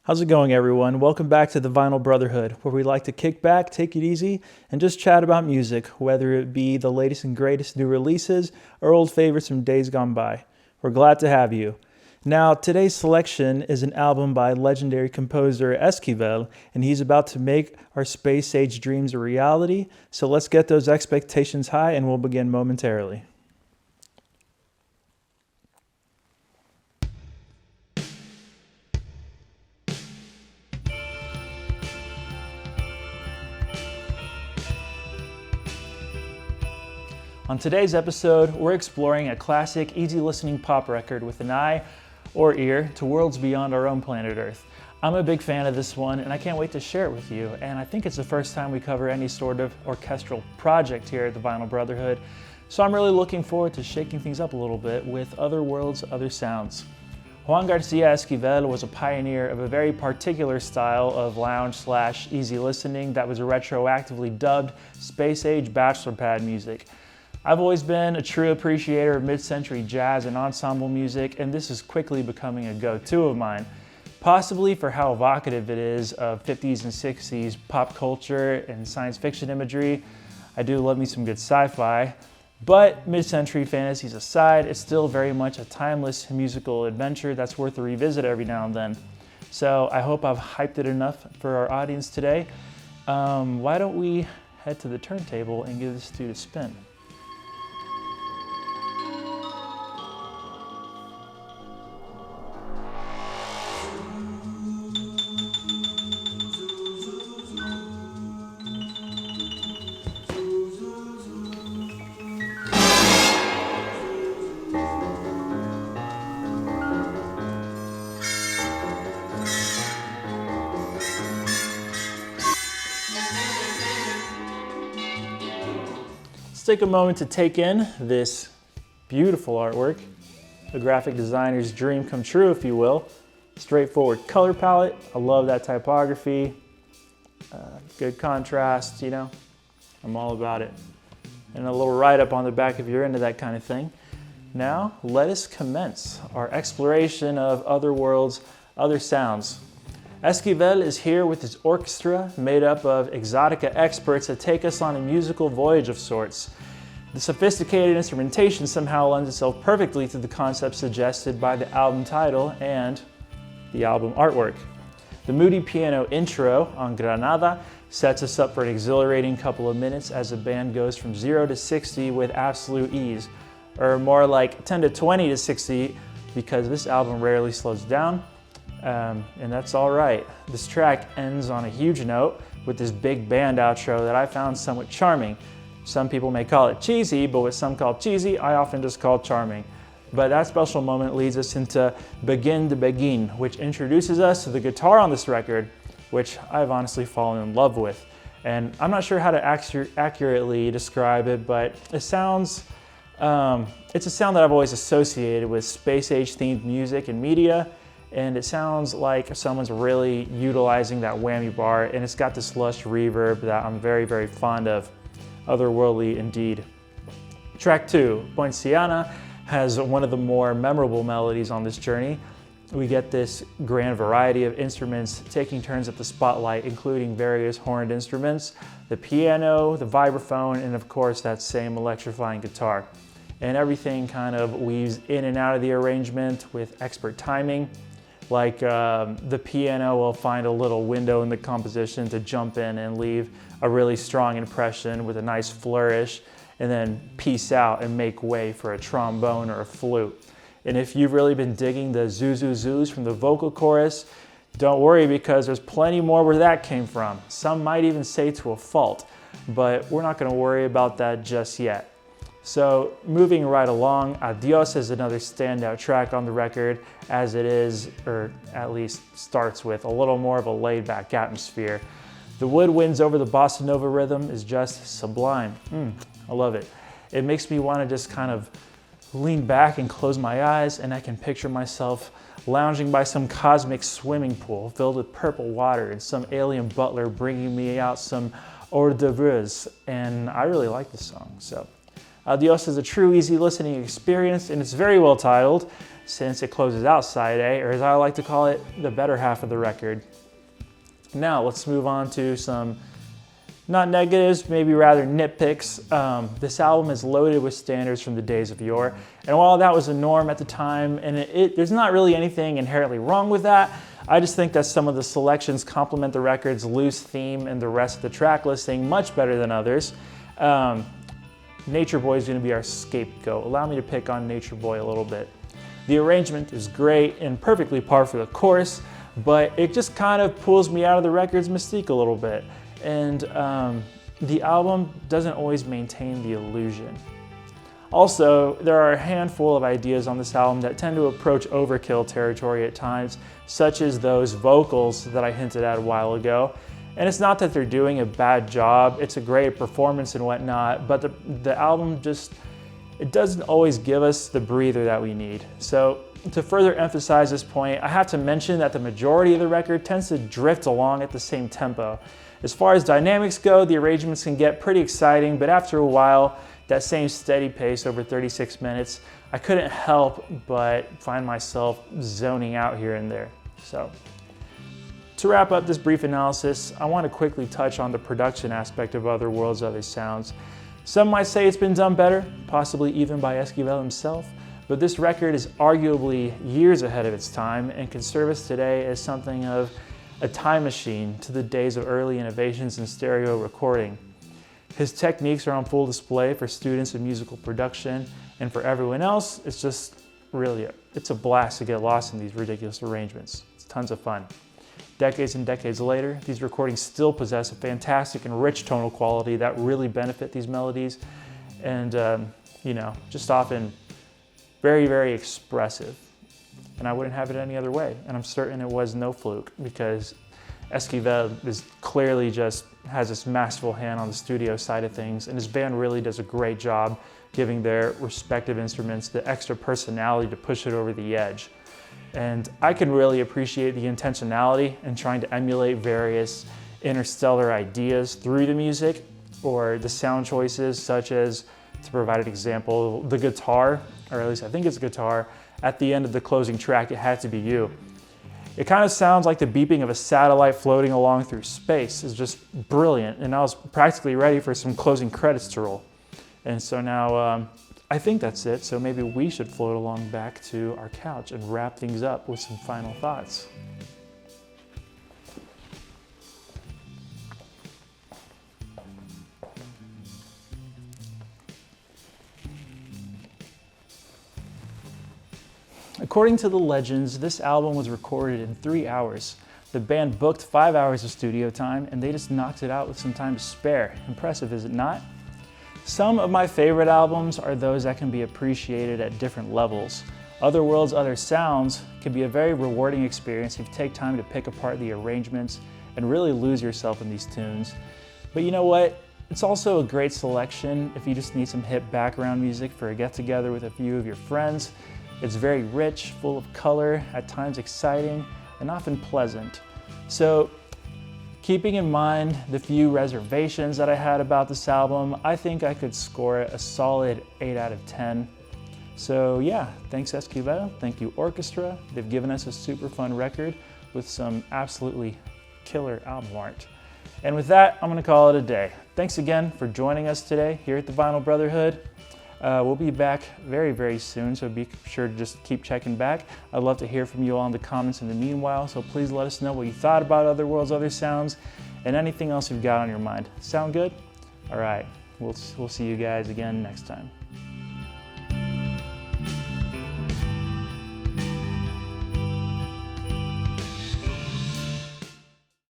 How's it going, everyone? Welcome back to the Vinyl Brotherhood, where we like to kick back, take it easy, and just chat about music, whether it be the latest and greatest new releases or old favorites from days gone by. We're glad to have you. Now, today's selection is an album by legendary composer Esquivel, and he's about to make our space age dreams a reality. So let's get those expectations high, and we'll begin momentarily. On today's episode, we're exploring a classic, easy-listening pop record with an eye or ear to worlds beyond our own planet Earth. I'm a big fan of this one, and I can't wait to share it with you. And I think it's the first time we cover any sort of orchestral project here at the Vinyl Brotherhood. So I'm really looking forward to shaking things up a little bit with other worlds, other sounds. Juan Garcia Esquivel was a pioneer of a very particular style of lounge/easy listening that was retroactively dubbed space-age bachelor pad music. I've always been a true appreciator of mid-century jazz and ensemble music, and this is quickly becoming a go-to of mine, possibly for how evocative it is of 50s and 60s pop culture and science fiction imagery. I do love me some good sci-fi, but mid-century fantasies aside, it's still very much a timeless musical adventure that's worth a revisit every now and then. So I hope I've hyped it enough for our audience today. Why don't we head to the turntable and give this dude a spin? Let's take a moment to take in this beautiful artwork, a graphic designer's dream come true, if you will. Straightforward color palette, I love that typography, good contrast, I'm all about it. And a little write-up on the back if you're into that kind of thing. Now, let us commence our exploration of other worlds, other sounds. Esquivel is here with his orchestra made up of exotica experts that take us on a musical voyage of sorts. The sophisticated instrumentation somehow lends itself perfectly to the concept suggested by the album title and the album artwork. The moody piano intro on Granada sets us up for an exhilarating couple of minutes as the band goes from 0 to 60 with absolute ease, or more like 10 to 20 to 60 because this album rarely slows down. And that's all right. This track ends on a huge note with this big band outro that I found somewhat charming. Some people may call it cheesy, but what some call cheesy, I often just call charming. But that special moment leads us into Begin to Begin, which introduces us to the guitar on this record, which I've honestly fallen in love with. And I'm not sure how to accurately describe it, but it's a sound that I've always associated with space-age themed music and media. And it sounds like someone's really utilizing that whammy bar, and it's got this lush reverb that I'm very, very fond of. Otherworldly indeed. Track 2, Poinciana, has one of the more memorable melodies on this journey. We get this grand variety of instruments taking turns at the spotlight, including various horned instruments, the piano, the vibraphone, and of course that same electrifying guitar. And everything kind of weaves in and out of the arrangement with expert timing. Like the piano will find a little window in the composition to jump in and leave a really strong impression with a nice flourish, and then peace out and make way for a trombone or a flute. And if you've really been digging the zoo-zoo-zoos from the vocal chorus, don't worry because there's plenty more where that came from. Some might even say to a fault, but we're not gonna worry about that just yet. So moving right along, Adios is another standout track on the record as it is, or at least starts with, a little more of a laid-back atmosphere. The woodwinds over the bossa nova rhythm is just sublime. I love it. It makes me want to just kind of lean back and close my eyes, and I can picture myself lounging by some cosmic swimming pool filled with purple water and some alien butler bringing me out some hors d'oeuvres, and I really like this song. So Adios is a true easy listening experience, and it's very well titled. since it closes out side A, or as I like to call it, the better half of the record. Now let's move on to some not negatives, maybe rather nitpicks. This album is loaded with standards from the days of yore. And while that was a norm at the time, and there's not really anything inherently wrong with that, I just think that some of the selections complement the record's loose theme and the rest of the track listing much better than others. Nature Boy is going to be our scapegoat. Allow me to pick on Nature Boy a little bit. The arrangement is great and perfectly par for the course, but it just kind of pulls me out of the record's mystique a little bit. And the album doesn't always maintain the illusion. Also, there are a handful of ideas on this album that tend to approach overkill territory at times, such as those vocals that I hinted at a while ago. And it's not that they're doing a bad job, it's a great performance and whatnot, but the album it doesn't always give us the breather that we need. So to further emphasize this point, I have to mention that the majority of the record tends to drift along at the same tempo. As far as dynamics go, the arrangements can get pretty exciting, but after a while, that same steady pace over 36 minutes, I couldn't help but find myself zoning out here and there. So, to wrap up this brief analysis, I want to quickly touch on the production aspect of Other Worlds, Other Sounds. Some might say it's been done better, possibly even by Esquivel himself, but this record is arguably years ahead of its time and can serve us today as something of a time machine to the days of early innovations in stereo recording. His techniques are on full display for students of musical production, and for everyone else, it's just really, it's a blast to get lost in these ridiculous arrangements. It's tons of fun. Decades and decades later, these recordings still possess a fantastic and rich tonal quality that really benefit these melodies, and just often very, very expressive. And I wouldn't have it any other way. And I'm certain it was no fluke, because Esquivel is clearly just has this masterful hand on the studio side of things, and his band really does a great job giving their respective instruments the extra personality to push it over the edge. And I can really appreciate the intentionality in trying to emulate various interstellar ideas through the music, or the sound choices, such as, to provide an example, the guitar, or at least I think it's a guitar, at the end of the closing track, It Had to Be You. It kind of sounds like the beeping of a satellite floating along through space. It's just brilliant, and I was practically ready for some closing credits to roll. And so now I think that's it, so maybe we should float along back to our couch and wrap things up with some final thoughts. According to the legends, this album was recorded in 3 hours. The band booked 5 hours of studio time, and they just knocked it out with some time to spare. Impressive, is it not? Some of my favorite albums are those that can be appreciated at different levels. Other Worlds, Other Sounds can be a very rewarding experience if you take time to pick apart the arrangements and really lose yourself in these tunes. But you know what? It's also a great selection if you just need some hip background music for a get-together with a few of your friends. It's very rich, full of color, at times exciting, and often pleasant. So, keeping in mind the few reservations that I had about this album, I think I could score it a solid 8 out of 10. So yeah, thanks Esquivel, thank you Orchestra. They've given us a super fun record with some absolutely killer album art. And with that, I'm gonna call it a day. Thanks again for joining us today here at the Vinyl Brotherhood. We'll be back very, very soon, so be sure to just keep checking back. I'd love to hear from you all in the comments in the meanwhile, so please let us know what you thought about Other Worlds, Other Sounds, and anything else you've got on your mind. Sound good? All right, we'll see you guys again next time.